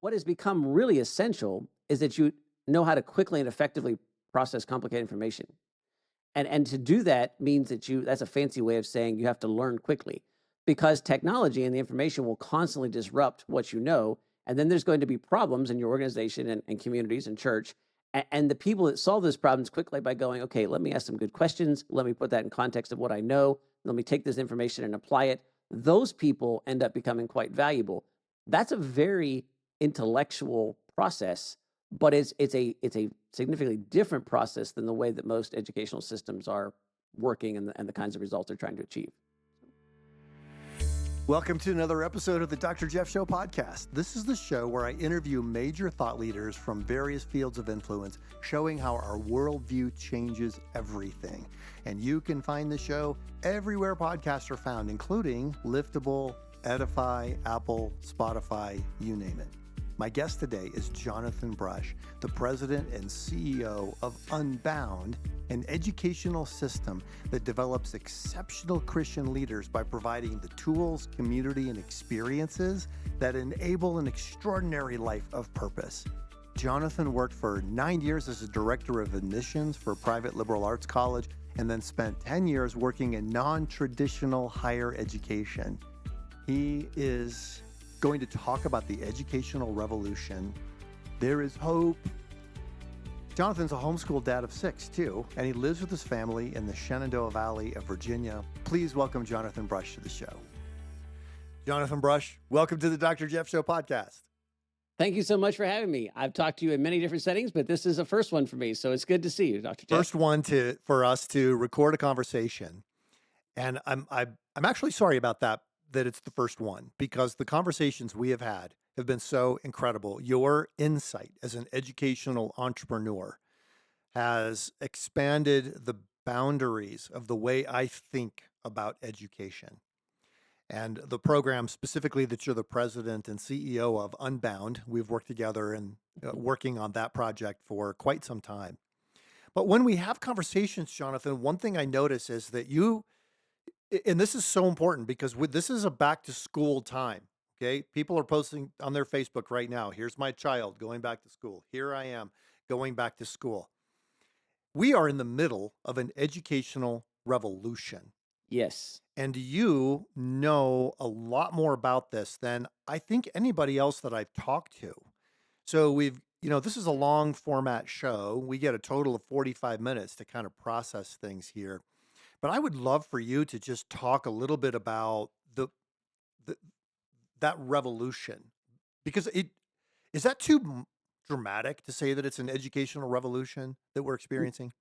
what has become really essential is that you know how to quickly and effectively process complicated information. And to do that means that that's a fancy way of saying you have to learn quickly because technology and the information will constantly disrupt what you know. And then there's going to be problems in your organization and communities and church. And the people that solve those problems quickly by going, okay, let me ask some good questions. Let me put that in context of what I know. Let me take this information and apply it. Those people end up becoming quite valuable. That's a very intellectual process, but it's a significantly different process than the way that most educational systems are working and the kinds of results they're trying to achieve. Welcome to another episode of the Dr. Jeff Show podcast. This is the show where I interview major thought leaders from various fields of influence, showing how our worldview changes everything. And you can find the show everywhere podcasts are found, including Liftable, Edify, Apple, Spotify, you name it. My guest today is Jonathan Brush, the president and CEO of Unbound, an educational system that develops exceptional Christian leaders by providing the tools, community, and experiences that enable an extraordinary life of purpose. Jonathan worked for 9 years as a director of admissions for a private liberal arts college and then spent 10 years working in non-traditional higher education. He is going to talk about the educational revolution. There is hope. Jonathan's a homeschool dad of 6 too, and he lives with his family in the Shenandoah Valley of Virginia. Please welcome Jonathan Brush to the show. Jonathan Brush, welcome to the Dr. Jeff Show podcast. Thank you so much for having me. I've talked to you in many different settings, but this is a first one for me, so it's good to see you, Dr. Jeff. First one for us to record a conversation, and I'm actually sorry about that it's the first one, because the conversations we have had have been so incredible. Your insight as an educational entrepreneur has expanded the boundaries of the way I think about education. And the program specifically that you're the president and CEO of, Unbound, we've worked together and working on that project for quite some time. But when we have conversations, Jonathan, one thing I notice is that and this is so important because this is a back to school time. Okay. People are posting on their Facebook right now. Here's my child going back to school. Here I am going back to school. We are in the middle of an educational revolution. Yes. And you know a lot more about this than I think anybody else that I've talked to. So this is a long format show. We get a total of 45 minutes to kind of process things here. But I would love for you to just talk a little bit about that revolution, because is that too dramatic to say that it's an educational revolution that we're experiencing?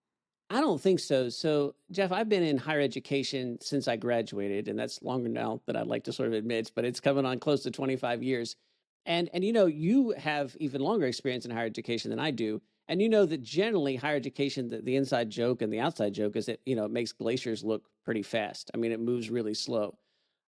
I don't think so. So, Jeff, I've been in higher education since I graduated, and that's longer now than I'd like to sort of admit, but it's coming on close to 25 years. And you have even longer experience in higher education than I do. And you know that generally higher education, the inside joke and the outside joke is that, it makes glaciers look pretty fast. I mean, it moves really slow.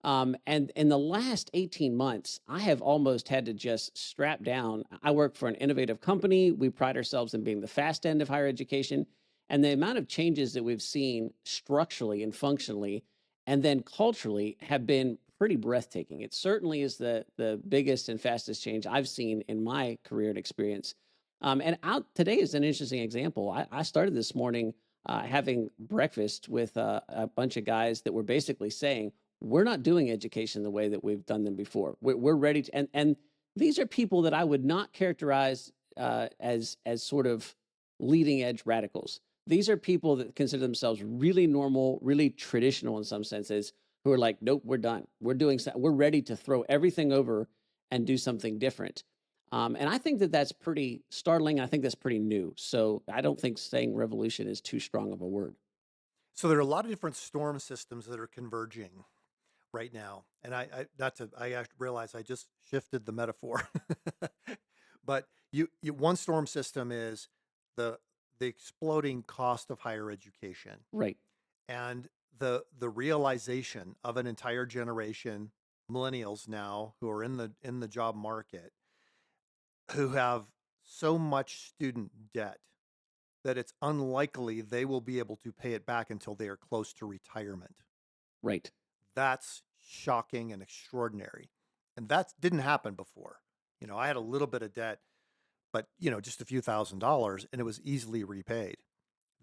And in the last 18 months, I have almost had to just strap down. I work for an innovative company. We pride ourselves in being the fast end of higher education. And the amount of changes that we've seen structurally and functionally, and then culturally, have been pretty breathtaking. It certainly is the biggest and fastest change I've seen in my career and experience. Today is an interesting example. I started this morning having breakfast with a bunch of guys that were basically saying, we're not doing education the way that we've done them before. We're ready to, and these are people that I would not characterize as sort of leading edge radicals. These are people that consider themselves really normal, really traditional in some senses, who are like, nope, we're done. We're ready to throw everything over and do something different. And I think that that's pretty startling. I think that's pretty new. So I don't think saying revolution is too strong of a word. So there are a lot of different storm systems that are converging right now. And I realize I just shifted the metaphor. But one storm system is the exploding cost of higher education. Right. And the realization of an entire generation, millennials now, who are in the job market, who have so much student debt that it's unlikely they will be able to pay it back until they are close to retirement. Right. That's shocking and extraordinary. And that didn't happen before. I had a little bit of debt, but just a few $1,000s, and it was easily repaid.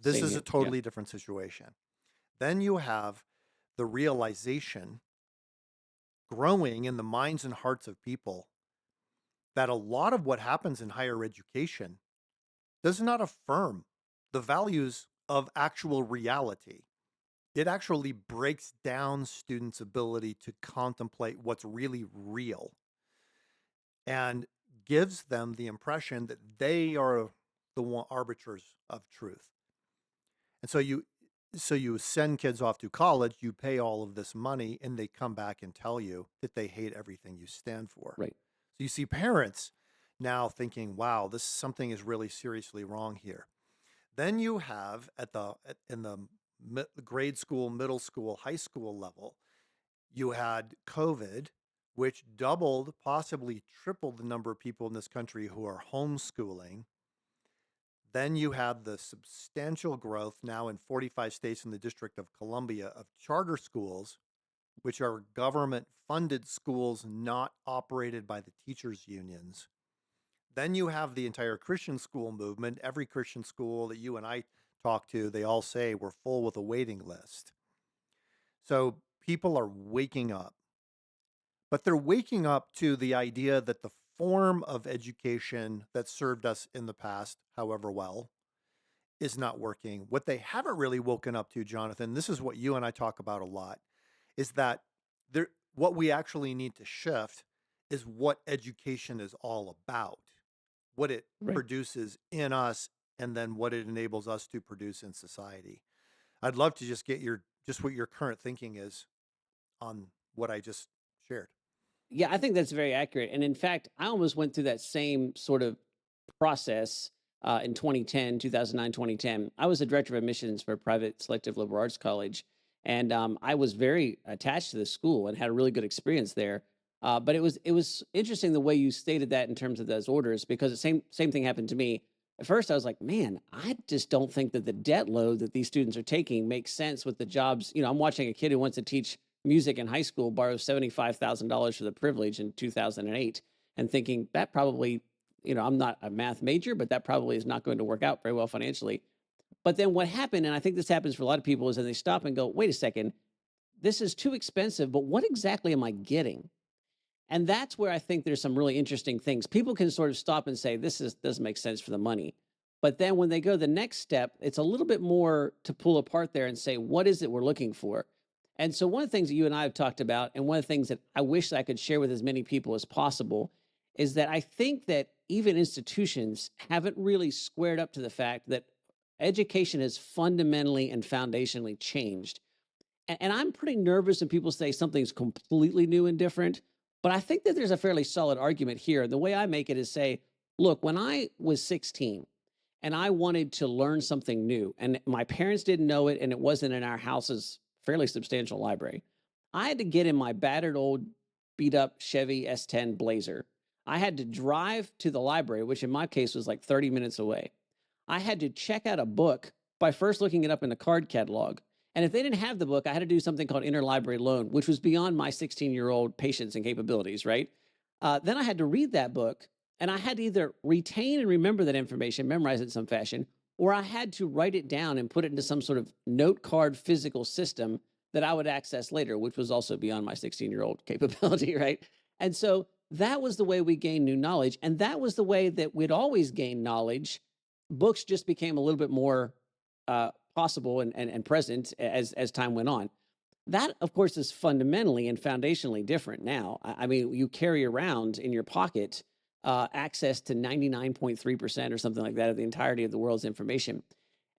This Same is a here. Yeah. totally different situation. Then you have the realization growing in the minds and hearts of people that a lot of what happens in higher education does not affirm the values of actual reality. It actually breaks down students' ability to contemplate what's really real and gives them the impression that they are the one arbiters of truth. And so you send kids off to college, you pay all of this money, and they come back and tell you that they hate everything you stand for. Right. So you see parents now thinking, wow, this something is really seriously wrong here. Then you have in the grade school, middle school, high school level, you had COVID, which doubled, possibly tripled the number of people in this country who are homeschooling. Then you have the substantial growth now in 45 states in the District of Columbia of charter schools, which are government funded schools not operated by the teachers' unions. Then you have the entire Christian school movement. Every Christian school that you and I talk to, they all say we're full with a waiting list. So people are waking up, but they're waking up to the idea that the form of education that served us in the past, however well, is not working. What they haven't really woken up to, Jonathan, this is what you and I talk about a lot, is that what we actually need to shift is what education is all about, what it Right. produces in us, and then what it enables us to produce in society. I'd love to just get what your current thinking is on what I just shared. Yeah, I think that's very accurate. And in fact, I almost went through that same sort of process in 2010, 2009, 2010. I was the director of admissions for a private selective liberal arts college. And I was very attached to the school and had a really good experience there. But it was interesting the way you stated that in terms of those orders, because the same thing happened to me. At first, I was like, man, I just don't think that the debt load that these students are taking makes sense with the jobs. I'm watching a kid who wants to teach music in high school borrow $75,000 for the privilege in 2008, and thinking that probably, I'm not a math major, but that probably is not going to work out very well financially. But then what happened, and I think this happens for a lot of people, is that they stop and go, wait a second, this is too expensive, but what exactly am I getting? And that's where I think there's some really interesting things. People can sort of stop and say, doesn't make sense for the money. But then when they go the next step, it's a little bit more to pull apart there and say, what is it we're looking for? And so one of the things that you and I have talked about, and one of the things that I wish I could share with as many people as possible, is that I think that even institutions haven't really squared up to the fact that education has fundamentally and foundationally changed. And I'm pretty nervous when people say something's completely new and different. But I think that there's a fairly solid argument here. The way I make it is say, look, when I was 16 and I wanted to learn something new, and my parents didn't know it, and it wasn't in our house's fairly substantial library, I had to get in my battered old beat up Chevy S10 Blazer. I had to drive to the library, which in my case was like 30 minutes away. I had to check out a book by first looking it up in the card catalog. And if they didn't have the book, I had to do something called interlibrary loan, which was beyond my 16-year-old patience and capabilities, right? Then I had to read that book, and I had to either retain and remember that information, memorize it in some fashion, or I had to write it down and put it into some sort of note card physical system that I would access later, which was also beyond my 16-year-old capability, right? And so that was the way we gained new knowledge. And that was the way that we'd always gained knowledge. Books just became a little bit more possible and present as time went on. That, of course, is fundamentally and foundationally different now. I mean, you carry around in your pocket access to 99.3% or something like that of the entirety of the world's information.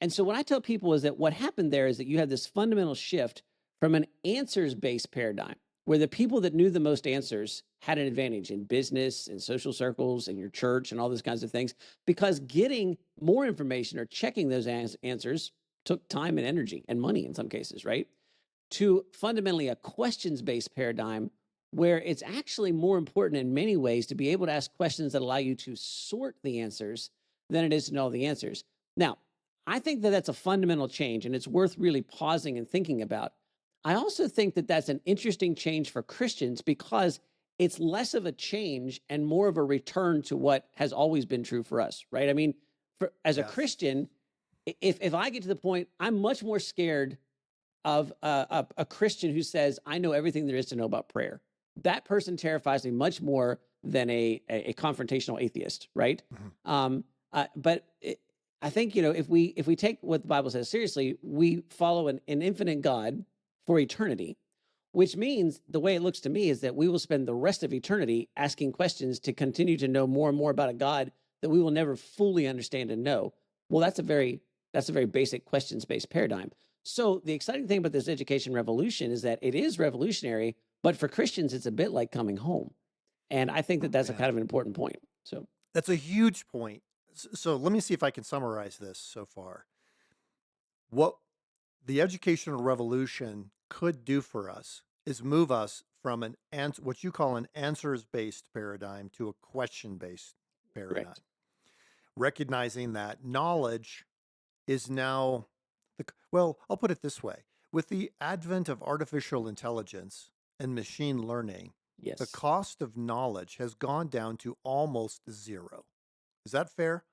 And so what I tell people is that what happened there is that you had this fundamental shift from an answers-based paradigm, where the people that knew the most answers had an advantage in business and social circles and your church and all those kinds of things, because getting more information or checking those answers took time and energy and money in some cases, right? To fundamentally a questions-based paradigm where it's actually more important in many ways to be able to ask questions that allow you to sort the answers than it is to know the answers. Now, I think that that's a fundamental change, and it's worth really pausing and thinking about. I also think that that's an interesting change for Christians, because it's less of a change and more of a return to what has always been true for us, right? I mean, as a Yes. Christian, if I get to the point, I'm much more scared of a Christian who says, I know everything there is to know about prayer. That person terrifies me much more than a confrontational atheist, right? Mhm. But I think, if we take what the Bible says seriously, we follow an infinite God for eternity, which means the way it looks to me is that we will spend the rest of eternity asking questions to continue to know more and more about a God that we will never fully understand and know. Well, that's a very basic questions-based paradigm. So the exciting thing about this education revolution is that it is revolutionary, but for Christians, it's a bit like coming home. And I think that that's a Man, kind of an important point. So that's a huge point. So let me see if I can summarize this so far. What the educational revolution could do for us is move us from what you call an answers-based paradigm to a question-based paradigm, correct. recognizing that knowledge is now well, I'll put it this way. With the advent of artificial intelligence and machine learning, the Yes. cost of knowledge has gone down to almost zero. Is that fair?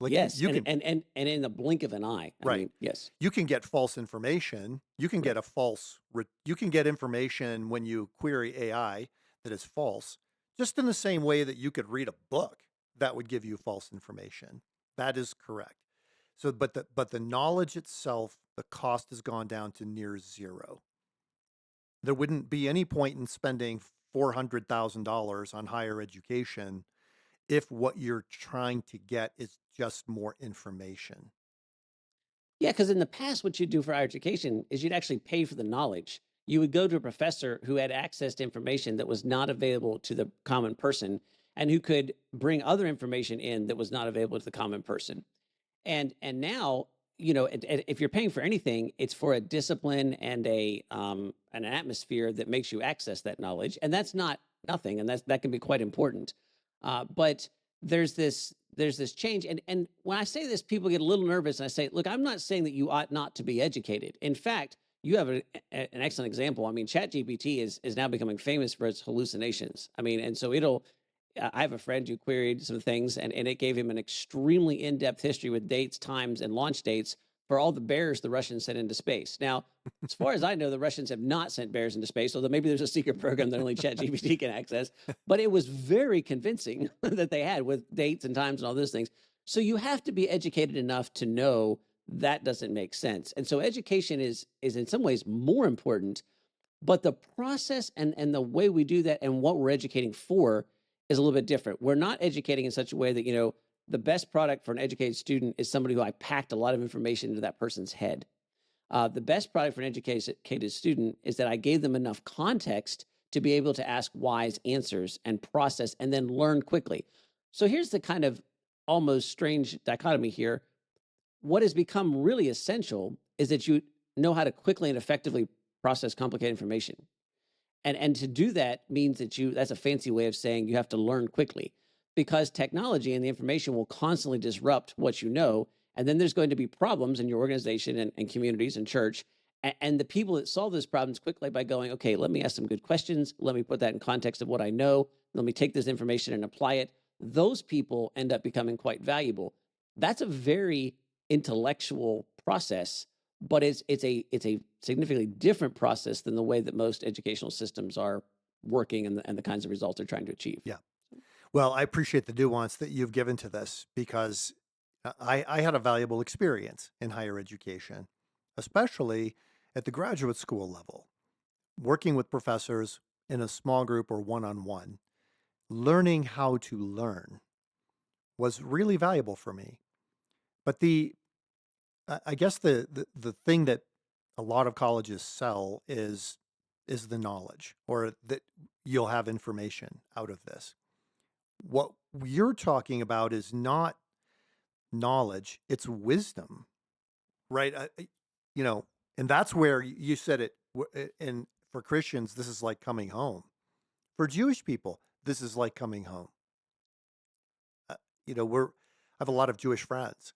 Like Yes. you And can, and and and in the blink of an eye. I right. mean, yes. You can get false information. You can Right. get you can get information when you query AI that is false, just in the same way that you could read a book that would give you false information. That is correct. So, but the knowledge itself, the cost has gone down to near zero. There wouldn't be any point in spending $400,000 on higher education if what you're trying to get is just more information. Yeah, because in the past, what you'd do for higher education is you'd actually pay for the knowledge. You would go to a professor who had access to information that was not available to the common person and who could bring other information in that was not available to the common person. And now, if you're paying for anything, it's for a discipline and an atmosphere that makes you access that knowledge, and that's not nothing, and that can be quite important. But there's this change, and when I say this, people get a little nervous, and I say, look, I'm not saying that you ought not to be educated. In fact, you have an excellent example. I mean, ChatGPT is now becoming famous for its hallucinations. I mean, and so I have a friend who queried some things, and it gave him an extremely in-depth history with dates, times, and launch dates for all the bears the Russians sent into space. Now, as far as I know, the Russians have not sent bears into space, although maybe there's a secret program that only ChatGPT can access. But it was very convincing that they had with dates and times and all those things. So you have to be educated enough to know that doesn't make sense. And so education is in some ways more important, but the process and the way we do that and what we're educating for is a little bit different. We're not educating in such a way that, the best product for an educated student is somebody who I packed a lot of information into that person's head. The best product for an educated student is that I gave them enough context to be able to ask wise answers and process and then learn quickly. So here's the kind of almost strange dichotomy here. What has become really essential is that you know how to quickly and effectively process complicated information. And to do that means that's a fancy way of saying you have to learn quickly, because technology and the information will constantly disrupt what you know. And then there's going to be problems in your organization and communities and church. And the people that solve those problems quickly by going, okay, let me ask some good questions. Let me put that in context of what I know. Let me take this information and apply it. Those people end up becoming quite valuable. That's a very intellectual process, but it's a significantly different process than the way that most educational systems are working and the kinds of results they're trying to achieve. Yeah. Well, I appreciate the nuance that you've given to this because I had a valuable experience in higher education, especially at the graduate school level, working with professors in a small group or one on one. Learning how to learn was really valuable for me. But I guess the thing that a lot of colleges sell is the knowledge or that you'll have information out of this. What you're talking about is not knowledge, it's wisdom, right? You know, and that's where you said it. And for Christians, this is like coming home. For Jewish people, this is like coming home. Uh, I have a lot of Jewish friends,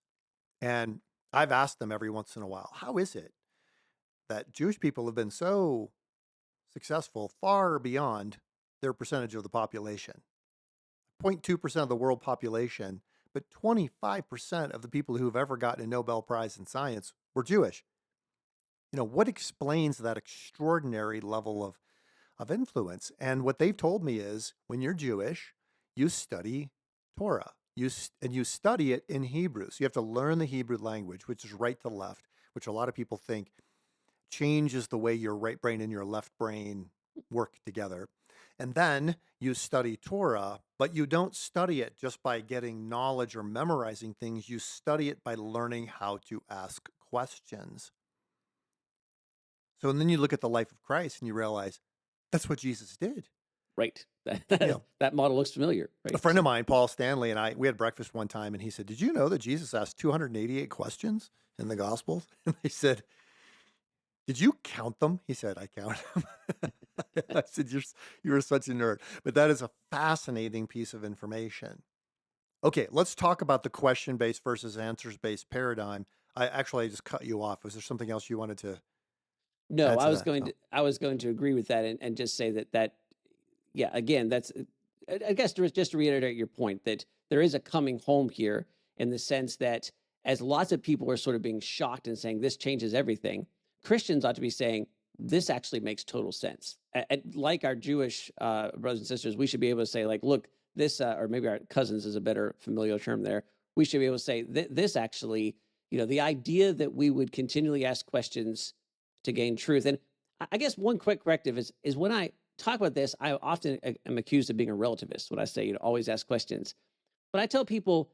and I've asked them every once in a while, how is it that Jewish people have been so successful far beyond their percentage of the population. 0.2% of the world population, but 25% of the people who've ever gotten a Nobel Prize in science were Jewish. What explains that extraordinary level of influence? And what they've told me is when you're Jewish, you study Torah. And you study it in Hebrew. So you have to learn the Hebrew language, which is right to left, which a lot of people think changes the way your right brain and your left brain work together. And then you study Torah, but you don't study it just by getting knowledge or memorizing things. You study it by learning how to ask questions. So and then you look at the life of Christ and you realize that's what Jesus did. Right. You know, That model looks familiar, a right? friend of mine, Paul Stanley, and we had breakfast one time, and he said, "Did you know that Jesus asked 288 questions in the Gospels?" And I said, "Did you count them?" He said, "I count them." I said, "You're such a nerd." But that is a fascinating piece of information. Okay, let's talk about the question-based versus answers-based paradigm. I just cut you off. Was there something else you wanted to No, add to that? Oh. I was going to agree with that and just say that yeah, again, that's I guess just to reiterate your point that there is a coming home here in the sense that as lots of people are sort of being shocked and saying this changes everything, Christians ought to be saying this actually makes total sense. Like our Jewish brothers and sisters, we should be able to say like, look, this or maybe our cousins is a better familial term there. We should be able to say this actually, the idea that we would continually ask questions to gain truth. And I guess one quick corrective is when I talk about this, I often am accused of being a relativist when I say, always ask questions. But I tell people,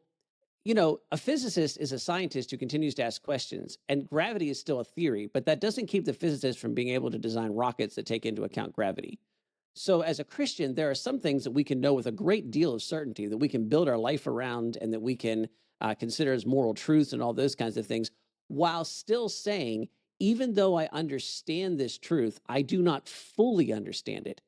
a physicist is a scientist who continues to ask questions, and gravity is still a theory, but that doesn't keep the physicist from being able to design rockets that take into account gravity. So, as a Christian, there are some things that we can know with a great deal of certainty that we can build our life around and that we can consider as moral truths and all those kinds of things, while still saying, even though I understand this truth, I do not fully understand it.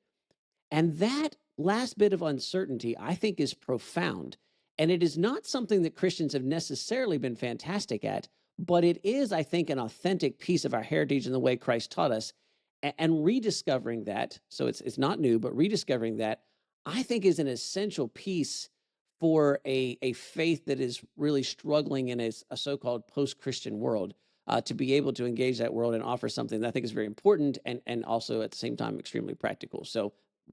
And that last bit of uncertainty, I think, is profound. And it is not something that Christians have necessarily been fantastic at, but it is, I think, an authentic piece of our heritage and the way Christ taught us. And rediscovering that, so it's not new, but rediscovering that, I think, is an essential piece for a faith that is really struggling in a so-called post-Christian world. To be able to engage that world and offer something that I think is very important and also at the same time extremely practical. So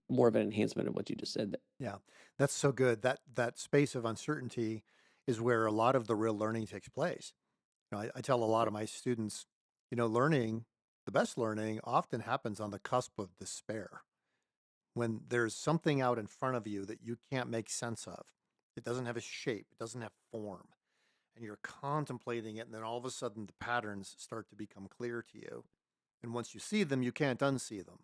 more of an enhancement of what you just said. Yeah, that's so good. That space of uncertainty is where a lot of the real learning takes place. I tell a lot of my students, the best learning often happens on the cusp of despair. When there's something out in front of you that you can't make sense of. It doesn't have a shape, it doesn't have form. And you're contemplating it, and then all of a sudden the patterns start to become clear to you. And once you see them, you can't unsee them.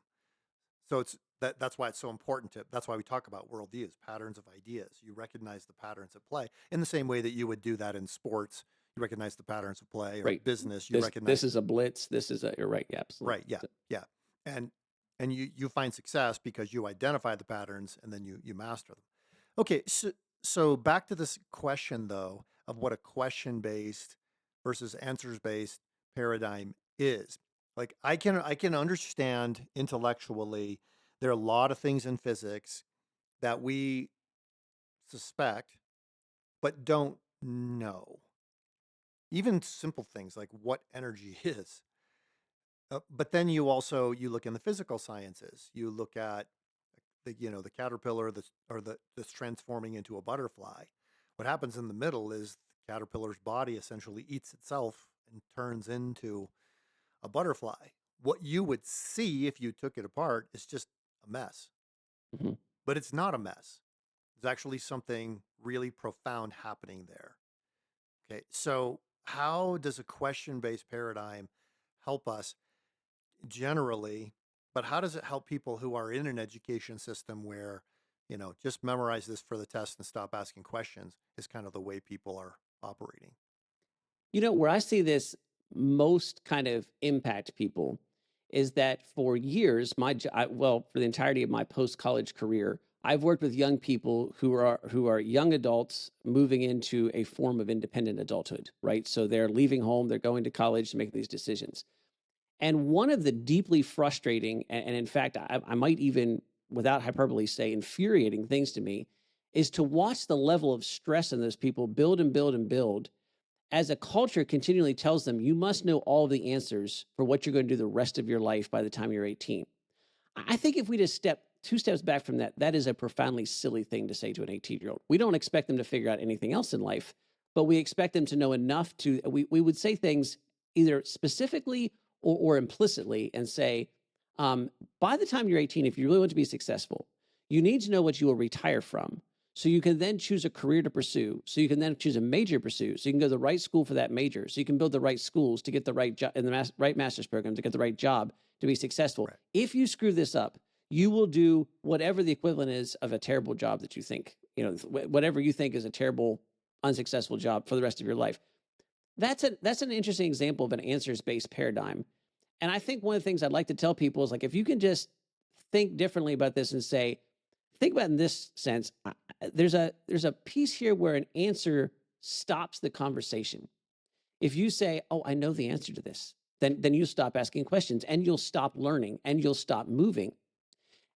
So that's why it's so important that's why we talk about worldviews, patterns of ideas. You recognize the patterns at play in the same way that you would do that in sports. You recognize the patterns of play, or Right. business. You This recognize is a blitz. This is you're right. Yeah, absolutely. right. Yeah. Yeah. And you find success because you identify the patterns and then you master them. Okay. So back to this question though of what a question based versus answers based paradigm is. Like I can understand intellectually there are a lot of things in physics that we suspect but don't know. Even simple things like what energy is. But then you look in the physical sciences. You look at the caterpillar that's transforming into a butterfly. What happens in the middle is the caterpillar's body essentially eats itself and turns into a butterfly. What you would see if you took it apart is just a mess. Mm-hmm. But it's not a mess. There's actually something really profound happening there. Okay, so how does a question-based paradigm help us generally, but how does it help people who are in an education system where, just memorize this for the test and stop asking questions is kind of the way people are operating? Where I see this most kind of impact people is that for years, for the entirety of my post college career, I've worked with young people who are young adults moving into a form of independent adulthood, right? So they're leaving home, they're going to college to make these decisions. And one of the deeply frustrating, and in fact, I might even without hyperbole, say infuriating things to me is to watch the level of stress in those people build and build and build as a culture continually tells them you must know all the answers for what you're going to do the rest of your life by the time you're 18. I think if we just step two steps back from that, that is a profoundly silly thing to say to an 18-year-old. We don't expect them to figure out anything else in life, but we expect them to know enough to, we would say things either specifically or implicitly and say, um, by the time you're 18, if you really want to be successful, you need to know what you will retire from. So you can then choose a career to pursue. So you can then choose a major to pursue. So you can go to the right school for that major. So you can build the right schools to get the right job in the right master's program to get the right job to be successful. Right. If you screw this up, you will do whatever the equivalent is of a terrible job that you think, whatever you think is a terrible, unsuccessful job for the rest of your life. That's an interesting example of an answers-based paradigm. And I think one of the things I'd like to tell people is like, if you can just think differently about this and say, think about it in this sense, there's a piece here where an answer stops the conversation. If you say, "Oh, I know the answer to this," then you stop asking questions and you'll stop learning and you'll stop moving.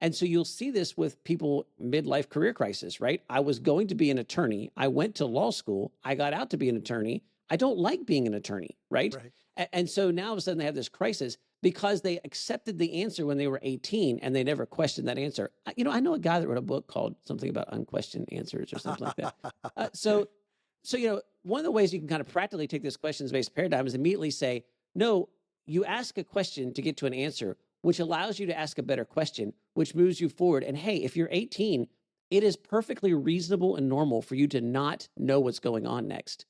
And so you'll see this with people midlife career crisis, right? I was going to be an attorney. I went to law school. I got out to be an attorney. I don't like being an attorney, right? Right. And so now all of a sudden they have this crisis because they accepted the answer when they were 18 and they never questioned that answer. I know a guy that wrote a book called something about unquestioned answers or something like that. So one of the ways you can kind of practically take this questions-based paradigm is immediately say, no, you ask a question to get to an answer, which allows you to ask a better question, which moves you forward. And hey, if you're 18, it is perfectly reasonable and normal for you to not know what's going on next.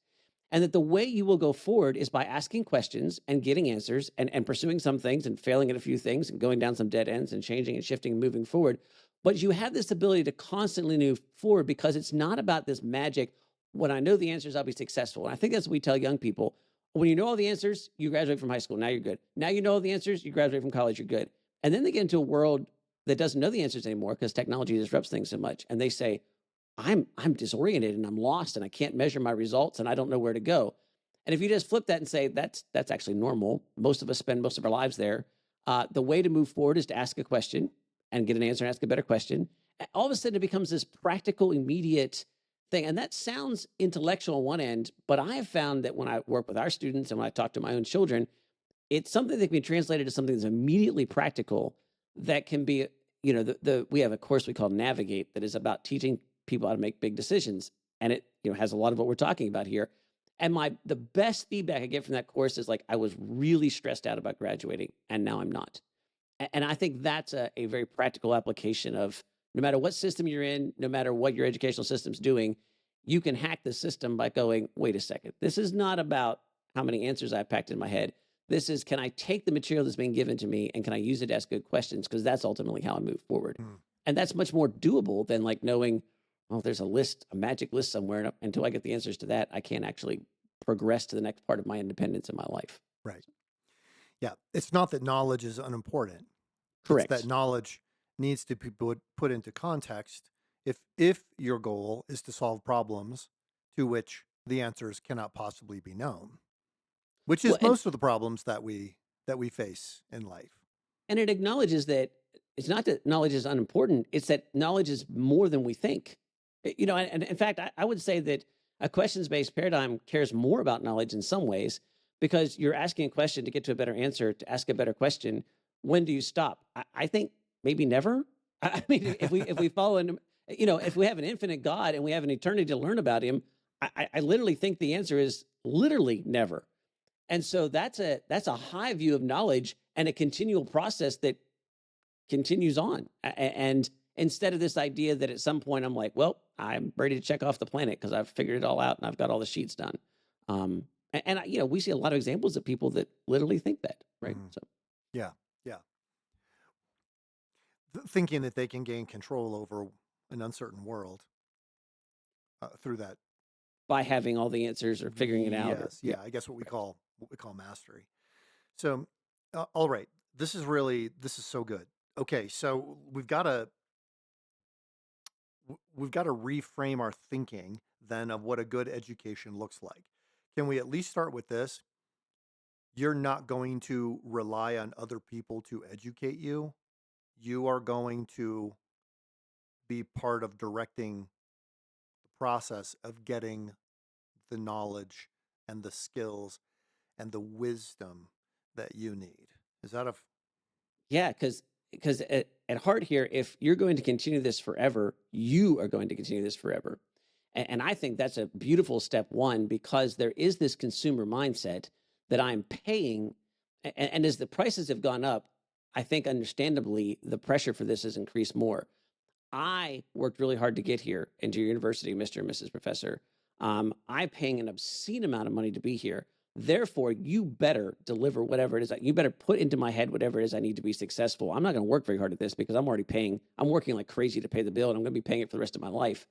And that the way you will go forward is by asking questions and getting answers and pursuing some things and failing at a few things and going down some dead ends and changing and shifting and moving forward. But you have this ability to constantly move forward because it's not about this magic. When I know the answers, I'll be successful. And I think that's what we tell young people. When you know all the answers, you graduate from high school. Now you're good. Now you know all the answers, you graduate from college, you're good. And then they get into a world that doesn't know the answers anymore because technology disrupts things so much. And they say, I'm disoriented and I'm lost and I can't measure my results and I don't know where to go. And if you just flip that and say that's actually normal, most of us spend most of our lives there. The way to move forward is to ask a question and get an answer and ask a better question. All of a sudden, it becomes this practical, immediate thing. And that sounds intellectual on one end, but I have found that when I work with our students and when I talk to my own children, it's something that can be translated to something that's immediately practical that can be, we have a course we call Navigate that is about teaching people how to make big decisions. And it, has a lot of what we're talking about here. And the best feedback I get from that course is like, I was really stressed out about graduating and now I'm not. And I think that's a very practical application of no matter what system you're in, no matter what your educational system's doing, you can hack the system by going, wait a second, this is not about how many answers I've packed in my head. This is, can I take the material that's being given to me and can I use it to ask good questions? Because that's ultimately how I move forward. And that's much more doable than like knowing, well, there's a magic list somewhere. And until I get the answers to that, I can't actually progress to the next part of my independence in my life. Right. Yeah. It's not that knowledge is unimportant. It's that Correct. knowledge needs to be put into context if your goal is to solve problems to which the answers cannot possibly be known, which Well, is most of the problems that we face in life. and it acknowledges that it's not that knowledge is unimportant, it's that knowledge is more than we think. And in fact, I would say that a questions-based paradigm cares more about knowledge in some ways because you're asking a question to get to a better answer, to ask a better question. When do you stop? I think maybe never. I mean, if we follow if we have an infinite God and we have an eternity to learn about him, I literally think the answer is literally never. And so that's a high view of knowledge and a continual process that continues on. And instead of this idea that at some point I'm like, well, I'm ready to check off the planet because I've figured it all out and I've got all the sheets done. We see a lot of examples of people that literally think that, right? So Yeah. Yeah. Thinking that they can gain control over an uncertain world through that. by having all the answers or figuring it out, or Yes. Yeah. I guess what we call mastery. So, all right. This is so good. Okay. So we've got to reframe our thinking then of what a good education looks like. Can we at least start with this? You're not going to rely on other people to educate you. You are going to be part of directing the process of getting the knowledge and the skills and the wisdom that you need. Is that a Yeah, because at heart here, if you're going to continue this forever, you are going to continue this forever. And I think that's a beautiful step one, because there is this consumer mindset that I'm paying. And as the prices have gone up, I think understandably the pressure for this has increased more. I worked really hard to get here into your university, Mr. and Mrs. Professor. I'm paying an obscene amount of money to be here. Therefore, you better deliver whatever it is. You better put into my head whatever it is I need to be successful. I'm not going to work very hard at this because I'm already paying. I'm working like crazy to pay the bill, and I'm going to be paying it for the rest of my life.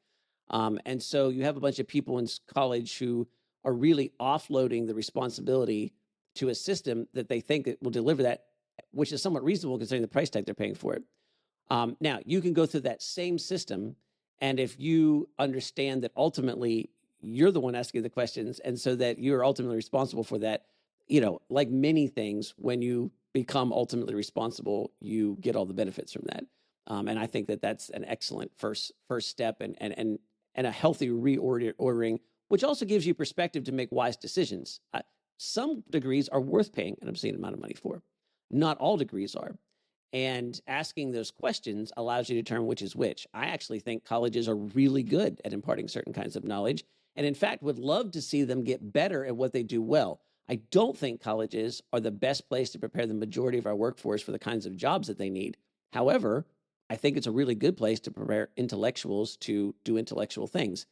And so you have a bunch of people in college who are really offloading the responsibility to a system that they think that will deliver that, which is somewhat reasonable considering the price tag they're paying for it. Now, you can go through that same system, and if you understand that ultimately you're the one asking the questions, and so that you're ultimately responsible for that, like many things, when you become ultimately responsible, you get all the benefits from that. And I think that that's an excellent first step, and a healthy reordering, which also gives you perspective to make wise decisions. Some degrees are worth paying an obscene amount of money for. Not all degrees are. And asking those questions allows you to determine which is which. I actually think colleges are really good at imparting certain kinds of knowledge, and in fact would love to see them get better at what they do well. I don't think colleges are the best place to prepare the majority of our workforce for the kinds of jobs that they need. However, I think it's a really good place to prepare intellectuals to do intellectual things.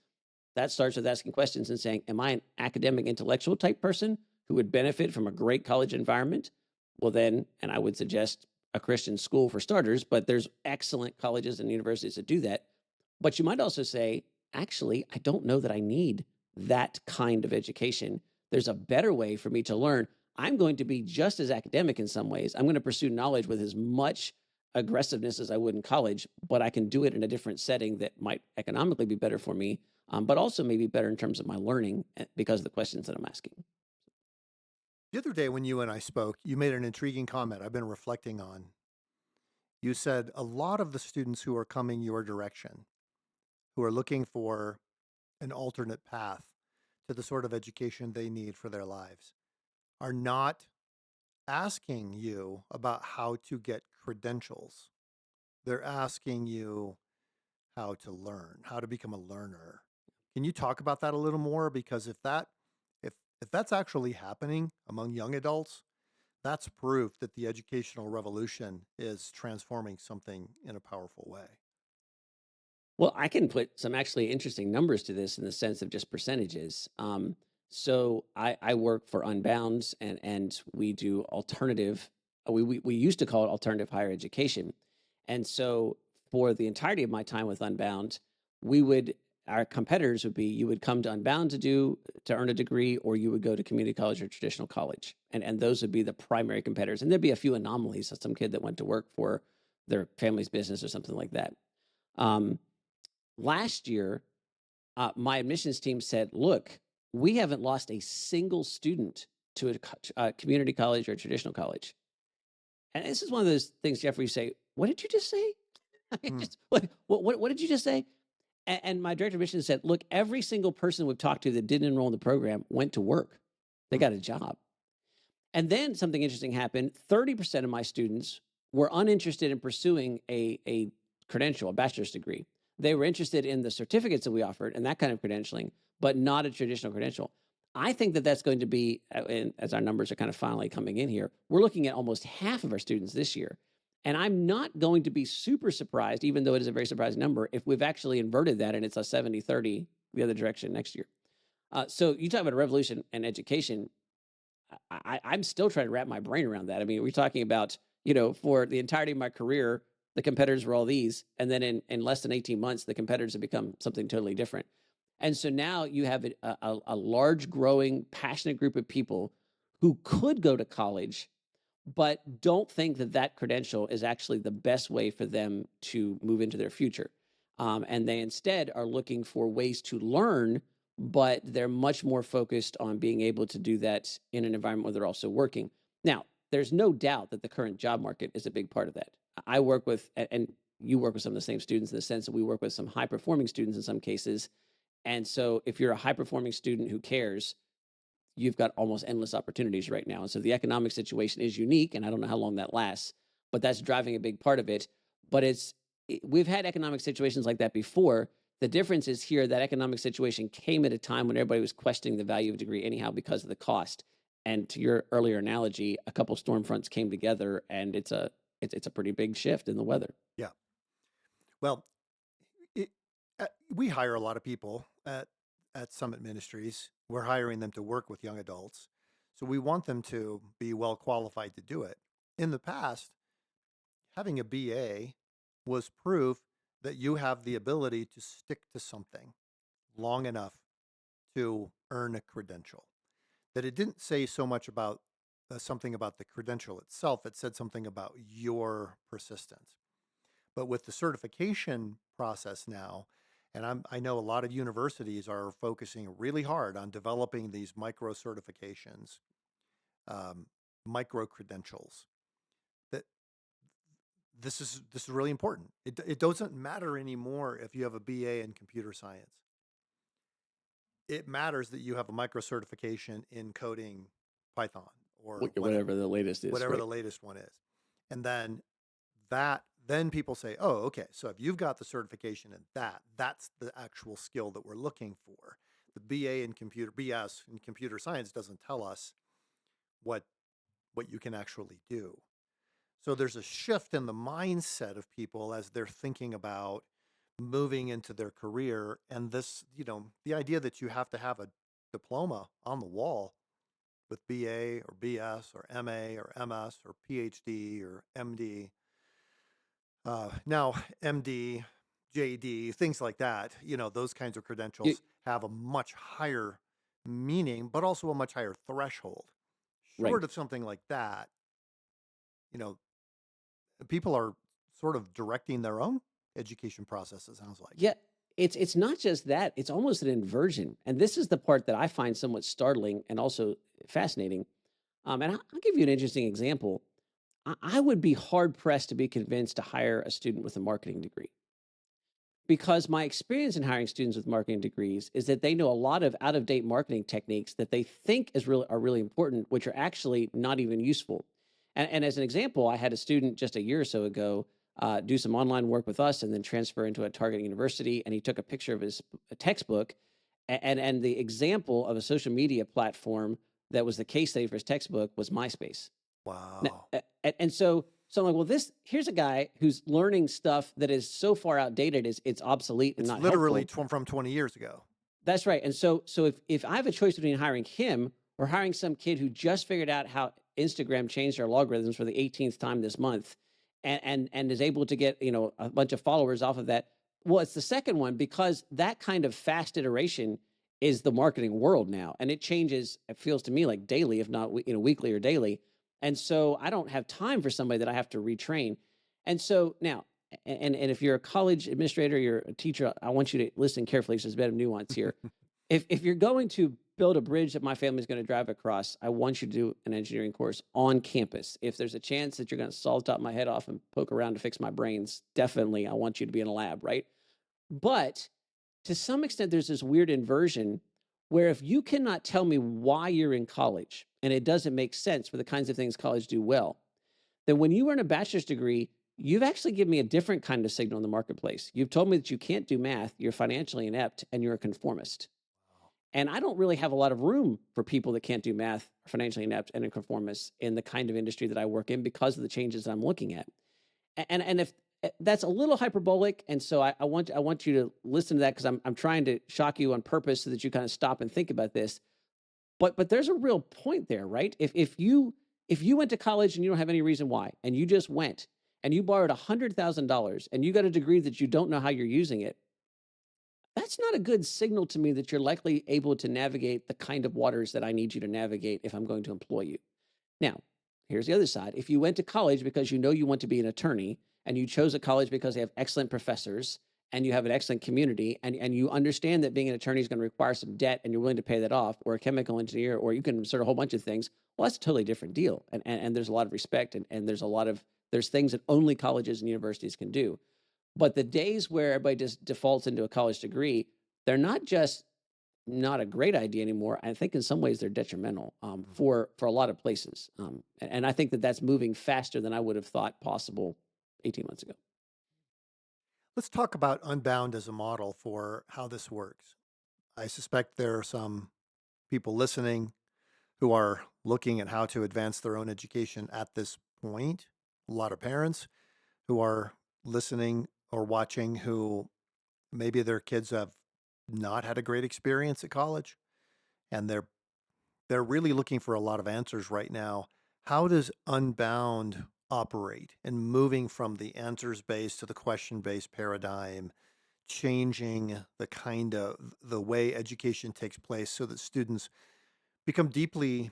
That starts with asking questions and saying, am I an academic intellectual type person who would benefit from a great college environment? Well, then, and I would suggest a Christian school for starters, but there's excellent colleges and universities that do that. But you might also say, actually, I don't know that I need that kind of education. There's a better way for me to learn. I'm going to be just as academic in some ways. I'm going to pursue knowledge with as much aggressiveness as I would in college, but I can do it in a different setting that might economically be better for me, but also maybe better in terms of my learning because of the questions that I'm asking. The other day when you and I spoke, you made an intriguing comment I've been reflecting on. You said a lot of the students who are coming your direction, who are looking for an alternate path to the sort of education they need for their lives, are not asking you about how to get credentials. They're asking you how to learn, how to become a learner. Can you talk about that a little more? Because if that's actually happening among young adults, that's proof that the educational revolution is transforming something in a powerful way. Well, I can put some actually interesting numbers to this in the sense of just percentages. So I work for Unbound, and we do alternative. We used to call it alternative higher education, and so for the entirety of my time with Unbound, we would our competitors would be you would come to Unbound to earn a degree, or you would go to community college or traditional college, and those would be the primary competitors. And there'd be a few anomalies, some kid that went to work for their family's business or something like that. Um, Last year, my admissions team said, look, we haven't lost a single student to a community college or a traditional college. And this is one of those things, Jeffrey, you say, what did you just say? I mean, just, what did you just say? And my director of admissions said, look, every single person we've talked to that didn't enroll in the program went to work. They got a job. And then something interesting happened. 30% of my students were uninterested in pursuing a credential, a bachelor's degree. They were interested in the certificates that we offered and that kind of credentialing, but not a traditional credential. I think that that's going to be, and as our numbers are kind of finally coming in here, we're looking at almost half of our students this year. And I'm not going to be super surprised, even though it is a very surprising number, if we've actually inverted that and it's a 70-30 the other direction next year. So you talk about a revolution in education. I'm still trying to wrap my brain around that. I mean, we're talking about, for the entirety of my career, the competitors were all these. And then in less than 18 months, the competitors have become something totally different. And so now you have a large, growing, passionate group of people who could go to college, but don't think that that credential is actually the best way for them to move into their future. And they instead are looking for ways to learn, but they're much more focused on being able to do that in an environment where they're also working. Now, there's no doubt that the current job market is a big part of that. I work with, and you work with some of the same students in the sense that we work with some high performing students in some cases. And so if you're a high performing student who cares, you've got almost endless opportunities right now. And so the economic situation is unique, and I don't know how long that lasts, but that's driving a big part of it. But we've had economic situations like that before. The difference is here that economic situation came at a time when everybody was questioning the value of a degree anyhow because of the cost. And to your earlier analogy, a couple storm fronts came together, and it's a pretty big shift in the weather. Yeah. Well, it, we hire a lot of people at Summit Ministries. We're hiring them to work with young adults. So we want them to be well qualified to do it. In the past, having a BA was proof that you have the ability to stick to something long enough to earn a credential. That it didn't say so much about something about the credential itself, it said something about your persistence. But with the certification process now, and I know a lot of universities are focusing really hard on developing these micro certifications, micro credentials. That this is really important. It doesn't matter anymore if you have a BA in computer science. It matters that you have a micro certification in coding Python or whatever the latest is, whatever right? the latest one is. And then people say, oh, okay, so if you've got the certification in that's the actual skill that we're looking for. The BS in computer science doesn't tell us what you can actually do. So there's a shift in the mindset of people as they're thinking about moving into their career. And this, the idea that you have to have a diploma on the wall with BA or BS or MA or MS or PhD or MD, now MD, JD, things like that, those kinds of credentials have a much higher meaning, but also a much higher threshold. Short of something like that, people are sort of directing their own education process, it sounds like. Yeah, it's not just that, it's almost an inversion. And this is the part that I find somewhat startling and also fascinating. And I'll give you an interesting example. I would be hard pressed to be convinced to hire a student with a marketing degree, because my experience in hiring students with marketing degrees is that they know a lot of out of date marketing techniques that they think are really important, which are actually not even useful. And as an example, I had a student just a year or so ago do some online work with us and then transfer into a target university. And he took a picture of his textbook and the example of a social media platform that was the case study for his textbook was MySpace. Wow. Now, and so I'm like, well, here's a guy who's learning stuff that is so far outdated, it's obsolete and not literally helpful. from 20 years ago. That's right. And so if I have a choice between hiring him or hiring some kid who just figured out how Instagram changed their logarithms for the 18th time this month and is able to get, a bunch of followers off of that, well, it's the second one, because that kind of fast iteration is the marketing world now. And it changes, it feels to me like daily, if not weekly or daily. And so I don't have time for somebody that I have to retrain. And so now, and if you're a college administrator, you're a teacher, I want you to listen carefully, because there's a bit of nuance here. If you're going to build a bridge that my family is going to drive across, I want you to do an engineering course on campus. If there's a chance that you're going to saw the top of my head off and poke around to fix my brains, definitely I want you to be in a lab, right? But to some extent, there's this weird inversion where if you cannot tell me why you're in college and it doesn't make sense for the kinds of things college do well, then when you earn a bachelor's degree, you've actually given me a different kind of signal in the marketplace. You've told me that you can't do math, you're financially inept, and you're a conformist. And I don't really have a lot of room for people that can't do math, financially inept, and a conformist in the kind of industry that I work in because of the changes that I'm looking at. And if that's a little hyperbolic, and so I want you to listen to that, because I'm trying to shock you on purpose so that you kind of stop and think about this. But there's a real point there, right? If you went to college and you don't have any reason why, and you just went and you borrowed $100,000 and you got a degree that you don't know how you're using it, that's not a good signal to me that you're likely able to navigate the kind of waters that I need you to navigate if I'm going to employ you. Now, here's the other side. If you went to college because you know you want to be an attorney, and you chose a college because they have excellent professors and you have an excellent community, and you understand that being an attorney is going to require some debt and you're willing to pay that off, or a chemical engineer, or you can sort of a whole bunch of things, well, that's a totally different deal. And there's a lot of respect, and there's things that only colleges and universities can do. But the days where everybody just defaults into a college degree, they're not just not a great idea anymore. I think in some ways they're detrimental Mm. for a lot of places. And I think that that's moving faster than I would have thought possible 18 months ago. Let's talk about Unbound as a model for how this works. I suspect there are some people listening who are looking at how to advance their own education at this point. A lot of parents who are listening or watching who maybe their kids have not had a great experience at college and they're really looking for a lot of answers right now. How does Unbound operate in moving from the answers based to the question based paradigm, changing the way education takes place so that students become deeply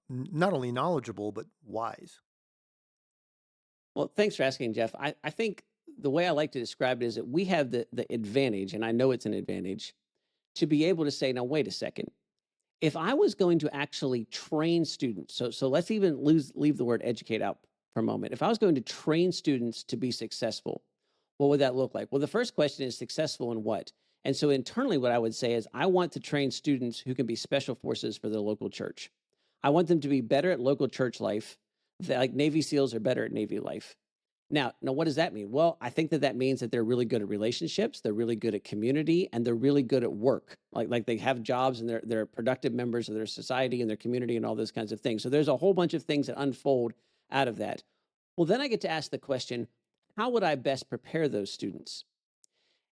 not only knowledgeable but wise? Well, thanks for asking, Jeff. I think the way I like to describe it is that we have the advantage, and I know it's an advantage, to be able to say, now, wait a second. If I was going to actually train students, so let's even leave the word educate out for a moment. If I was going to train students to be successful, what would that look like? Well, the first question is successful in what? And so internally, what I would say is I want to train students who can be special forces for their local church. I want them to be better at local church life, like Navy SEALs are better at Navy life. Now, what does that mean? Well, I think that that means that they're really good at relationships, they're really good at community, and they're really good at work. Like they have jobs and they're productive members of their society and their community and all those kinds of things. So there's a whole bunch of things that unfold out of that. Well, then I get to ask the question, how would I best prepare those students?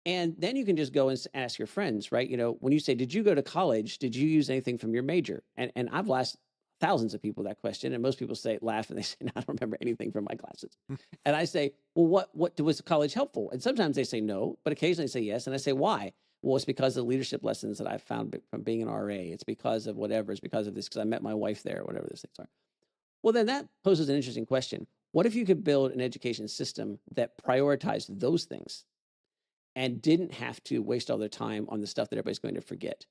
And then you can just go and ask your friends, right? When you say, "Did you go to college? Did you use anything from your major?" And I've asked thousands of people that question, and most people laugh and they say, "No, I don't remember anything from my classes." And I say, "Well, what was college helpful?" And sometimes they say no, but occasionally they say yes. And I say, "Why?" Well, it's because of the leadership lessons that I found from being an RA. It's because of whatever. It's because of this, because I met my wife there, whatever those things are. Well, then that poses an interesting question. What if you could build an education system that prioritized those things and didn't have to waste all their time on the stuff that everybody's going to forget?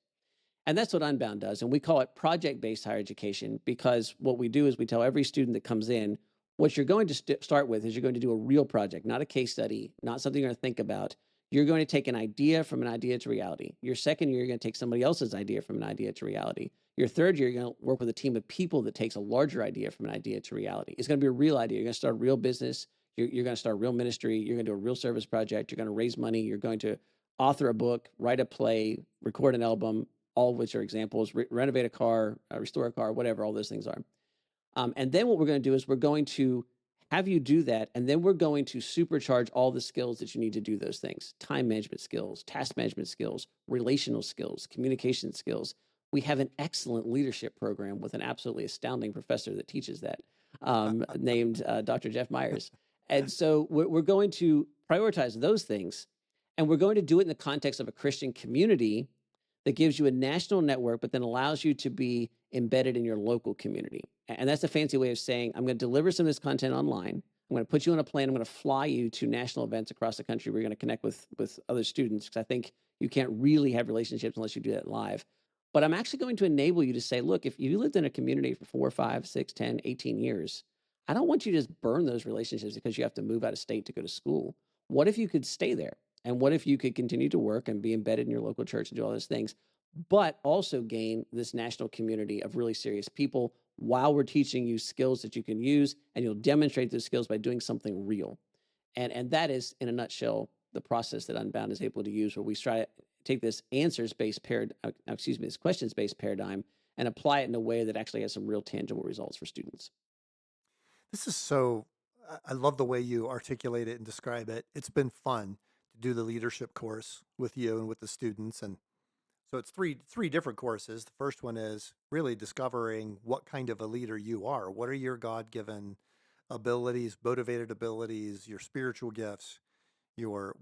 And that's what Unbound does. And we call it project based higher education because what we do is we tell every student that comes in, what you're going to start with is you're going to do a real project, not a case study, not something you're going to think about. You're going to take an idea from an idea to reality. Your second year, you're going to take somebody else's idea from an idea to reality. Your third year, you're going to work with a team of people that takes a larger idea from an idea to reality. It's going to be a real idea. You're going to start a real business. You're going to start a real ministry. You're going to do a real service project. You're going to raise money. You're going to author a book, write a play, record an album, all of which are examples, renovate a car, restore a car, whatever all those things are. And then what we're going to do is we're going to have you do that. And then we're going to supercharge all the skills that you need to do those things: time management skills, task management skills, relational skills, communication skills. We have an excellent leadership program with an absolutely astounding professor that teaches that, named Dr. Jeff Myers. And so we're going to prioritize those things. And we're going to do it in the context of a Christian community that gives you a national network, but then allows you to be embedded in your local community. And that's a fancy way of saying, I'm going to deliver some of this content online. I'm going to put you on a plane. I'm going to fly you to national events across the country where you're going to connect with other students, because I think you can't really have relationships unless you do that live. But I'm actually going to enable you to say, look, if you lived in a community for 4, 5, 6, 10, 18 years, I don't want you to just burn those relationships because you have to move out of state to go to school. What if you could stay there? And what if you could continue to work and be embedded in your local church and do all those things, but also gain this national community of really serious people while we're teaching you skills that you can use, and you'll demonstrate those skills by doing something real. And that is, in a nutshell, the process that Unbound is able to use, where we try to take this this questions-based paradigm and apply it in a way that actually has some real tangible results for students. This is so, I love the way you articulate it and describe it. It's been fun to do the leadership course with you and with the students. And so it's three different courses. The first one is really discovering what kind of a leader you are. What are your God-given abilities, motivated abilities, your spiritual gifts, your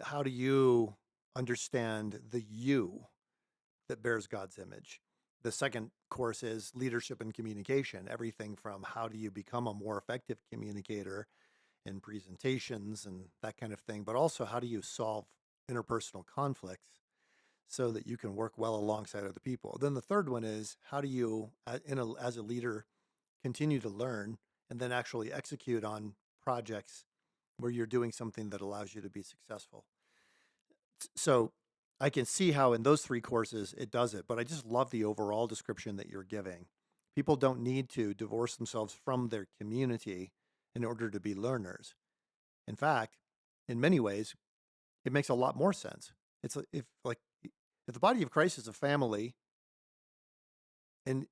how do you understand the you that bears God's image? The second course is leadership and communication, everything from how do you become a more effective communicator in presentations and that kind of thing, but also how do you solve interpersonal conflicts so that you can work well alongside other people. Then the third one is how do you, as a leader, continue to learn and then actually execute on projects where you're doing something that allows you to be successful. So I can see how in those 3 courses it does it, but I just love the overall description that you're giving. People don't need to divorce themselves from their community in order to be learners. In fact, in many ways, it makes a lot more sense. If the body of Christ is a family, and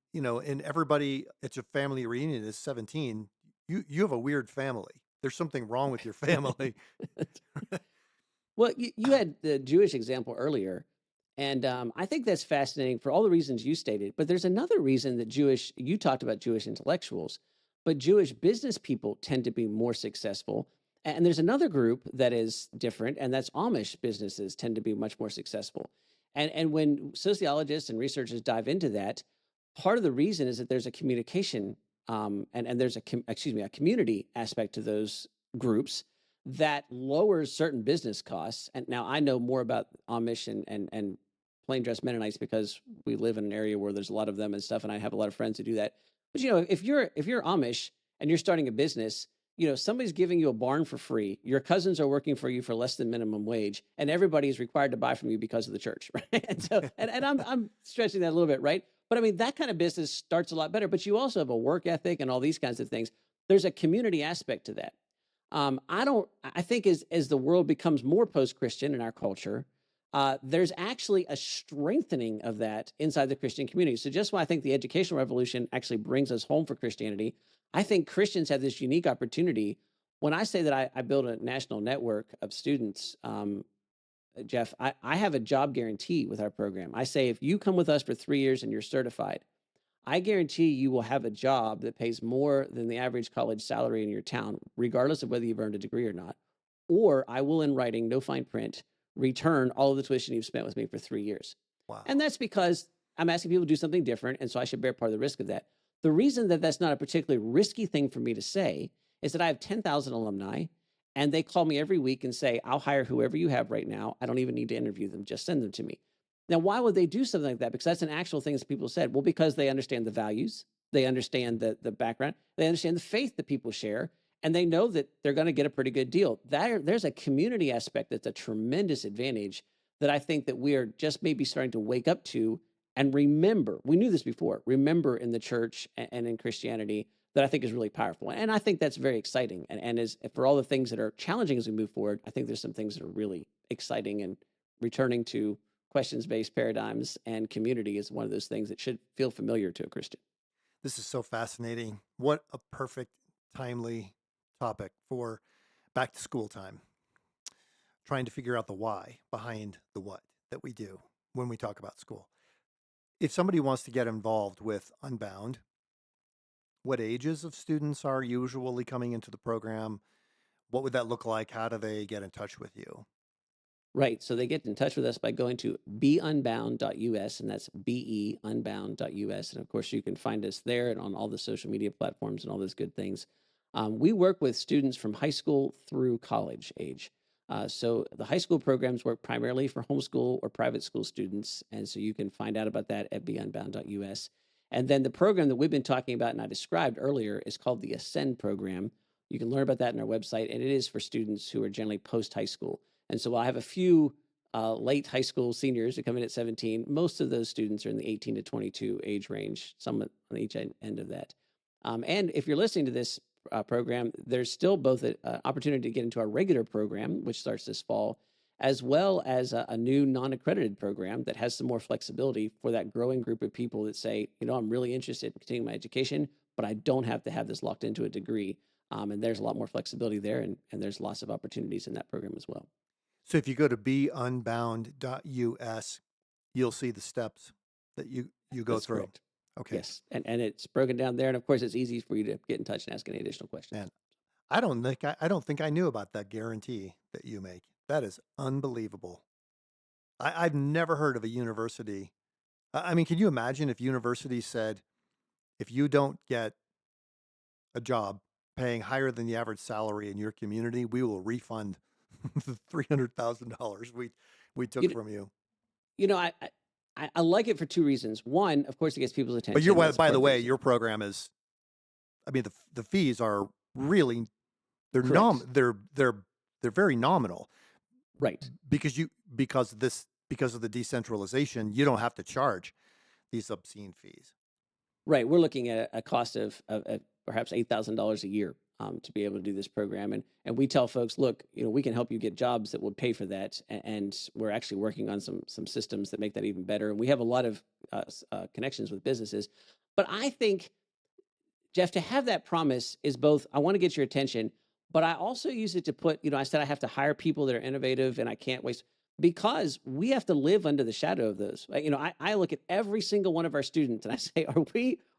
everybody at your family reunion is 17, you have a weird family. There's something wrong with your family. Well, you had the Jewish example earlier, and I think that's fascinating for all the reasons you stated. But there's another reason that you talked about Jewish intellectuals, but Jewish business people tend to be more successful. And there's another group that is different, and that's Amish businesses tend to be much more successful. And when sociologists and researchers dive into that, part of the reason is that there's a communication and there's a community aspect to those groups that lowers certain business costs. And now I know more about Amish and plain dress Mennonites because we live in an area where there's a lot of them and stuff, and I have a lot of friends who do that. But if you're Amish and you're starting a business, somebody's giving you a barn for free. Your cousins are working for you for less than minimum wage, and everybody is required to buy from you because of the church, right? And so, and I'm stretching that a little bit, right? But I mean, that kind of business starts a lot better. But you also have a work ethic and all these kinds of things. There's a community aspect to that. I think as the world becomes more post-Christian in our culture, there's actually a strengthening of that inside the Christian community. So just why I think the educational revolution actually brings us home for Christianity, I think Christians have this unique opportunity. When I say that I build a national network of students, Jeff, I have a job guarantee with our program. I say, if you come with us for 3 years and you're certified, I guarantee you will have a job that pays more than the average college salary in your town, regardless of whether you've earned a degree or not. Or I will, in writing, no fine print, return all of the tuition you've spent with me for 3 years. Wow. And that's because I'm asking people to do something different, and so I should bear part of the risk of that. The reason that that's not a particularly risky thing for me to say is that I have 10,000 alumni, and they call me every week and say, I'll hire whoever you have right now. I don't even need to interview them. Just send them to me. Now, why would they do something like that? Because that's an actual thing that people said. Well, because they understand the values, they understand the background, they understand the faith that people share, and they know that they're going to get a pretty good deal. There's a community aspect that's a tremendous advantage that I think that we are just maybe starting to wake up to and remember. We knew this before. Remember in the church and in Christianity that I think is really powerful. And I think that's very exciting. And as for all the things that are challenging as we move forward, I think there's some things that are really exciting, and returning to questions-based paradigms and community is one of those things that should feel familiar to a Christian. This is so fascinating. What a perfect, timely topic for back to school time. Trying to figure out the why behind the what that we do when we talk about school. If somebody wants to get involved with Unbound, what ages of students are usually coming into the program? What would that look like? How do they get in touch with you? Right. So they get in touch with us by going to beunbound.us, and that's beunbound.us. And of course, you can find us there and on all the social media platforms and all those good things. We work with students from high school through college age. So the high school programs work primarily for homeschool or private school students. And so you can find out about that at beunbound.us. And then the program that we've been talking about and I described earlier is called the Ascend program. You can learn about that on our website, and it is for students who are generally post-high school. And so I have a few late high school seniors who come in at 17. Most of those students are in the 18 to 22 age range, some on each end of that. And if you're listening to this program, there's still both an opportunity to get into our regular program, which starts this fall, as well as a new non-accredited program that has some more flexibility for that growing group of people that say, I'm really interested in continuing my education, but I don't have to have this locked into a degree. And there's a lot more flexibility there, and there's lots of opportunities in that program as well. So if you go to beunbound.us, you'll see the steps that you go That's through. Correct. Okay. Yes, and it's broken down there, and of course, it's easy for you to get in touch and ask any additional questions. Man, I don't think I knew about that guarantee that you make. That is unbelievable. I've never heard of a university. I mean, can you imagine if universities said, if you don't get a job paying higher than the average salary in your community, we will refund the $300,000 we took from you. I like it for two reasons. One, of course, it gets people's attention. But by the way, your program is, I mean, the fees are really Correct. They're very nominal Right. because because of the decentralization, you don't have to charge these obscene fees. Right. We're looking at a cost of perhaps $8,000 a year to be able to do this program. And we tell folks, look, we can help you get jobs that will pay for that. And we're actually working on some systems that make that even better. And we have a lot of connections with businesses. But I think, Jeff, to have that promise is both, I want to get your attention, but I also use it to put, I said I have to hire people that are innovative and I can't waste because we have to live under the shadow of those. I look at every single one of our students and I say,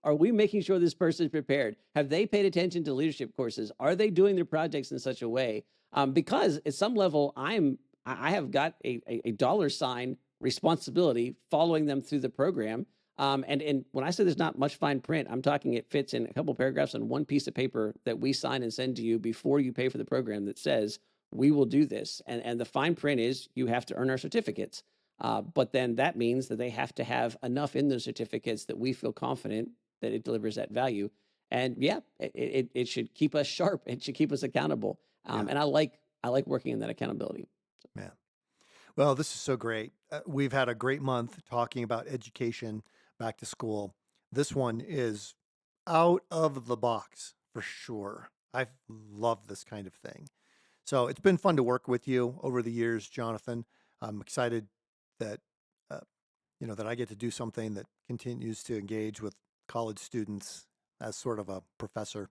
are we making sure this person is prepared? Have they paid attention to leadership courses? Are they doing their projects in such a way? Because at some level, I have got a dollar sign responsibility following them through the program. And when I say there's not much fine print, I'm talking it fits in a couple paragraphs on one piece of paper that we sign and send to you before you pay for the program that says we will do this. And the fine print is you have to earn our certificates. But then that means that they have to have enough in those certificates that we feel confident that it delivers that value. And yeah, it should keep us sharp. It should keep us accountable. Yeah, And I like working in that accountability. man. Well, this is so great. We've had a great month talking about education, back to school. This one is out of the box for sure. I've loved this kind of thing. So it's been fun to work with you over the years, Jonathan. I'm excited that uh, that I get to do something that continues to engage with college students as sort of a professor.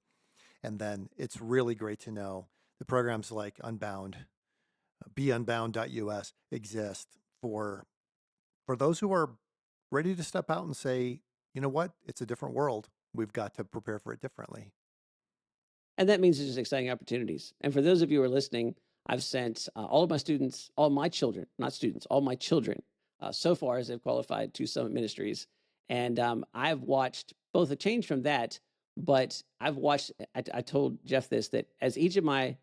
And then it's really great to know the programs like Unbound, beunbound.us exist for those who are ready to step out and say, you know what, it's a different world. We've got to prepare for it differently. And that means there's exciting opportunities. And for those of you who are listening, I've sent all of my students, all my children, not students, all my children so far as they've qualified to Summit Ministries. And I've watched both a change from that, but I told Jeff this, that as each of my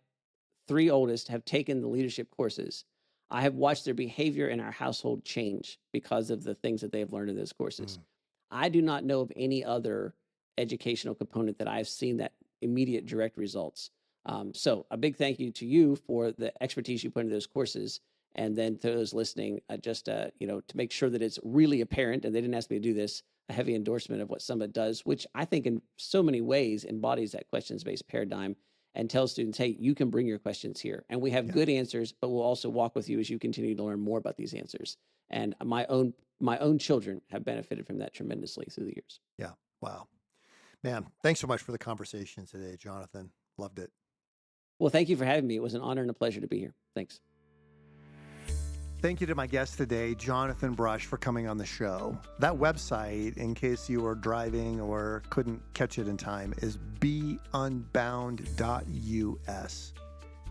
three oldest have taken the leadership courses, I have watched their behavior in our household change because of the things that they have learned in those courses. Mm, I do not know of any other educational component that I've seen that immediate direct results. So a big thank you to you for the expertise you put into those courses. And then to those listening, to make sure that it's really apparent, and they didn't ask me to do this, a heavy endorsement of what Summit does, which I think in so many ways embodies that questions-based paradigm and tells students, hey, you can bring your questions here. And we have yeah. good answers, but we'll also walk with you as you continue to learn more about these answers. And my own children have benefited from that tremendously through the years. Yeah. Wow. Man, thanks so much for the conversation today, Jonathan. Loved it. Well, thank you for having me. It was an honor and a pleasure to be here. Thanks. Thank you to my guest today, Jonathan Brush, for coming on the show. That website, in case you were driving or couldn't catch it in time, is beunbound.us.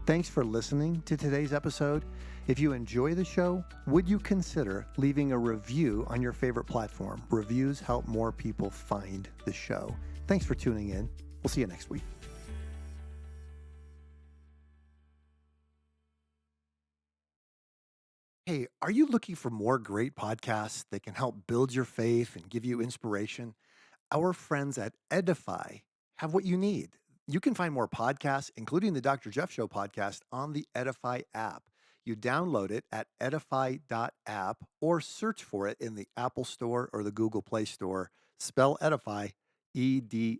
Thanks for listening to today's episode. If you enjoy the show, would you consider leaving a review on your favorite platform? Reviews help more people find the show. Thanks for tuning in. We'll see you next week. Hey, are you looking for more great podcasts that can help build your faith and give you inspiration? Our friends at Edify have what you need. You can find more podcasts, including the Dr. Jeff Show podcast, on the Edify app. You download it at edify.app or search for it in the Apple Store or the Google Play Store. Spell Edify, Edifi.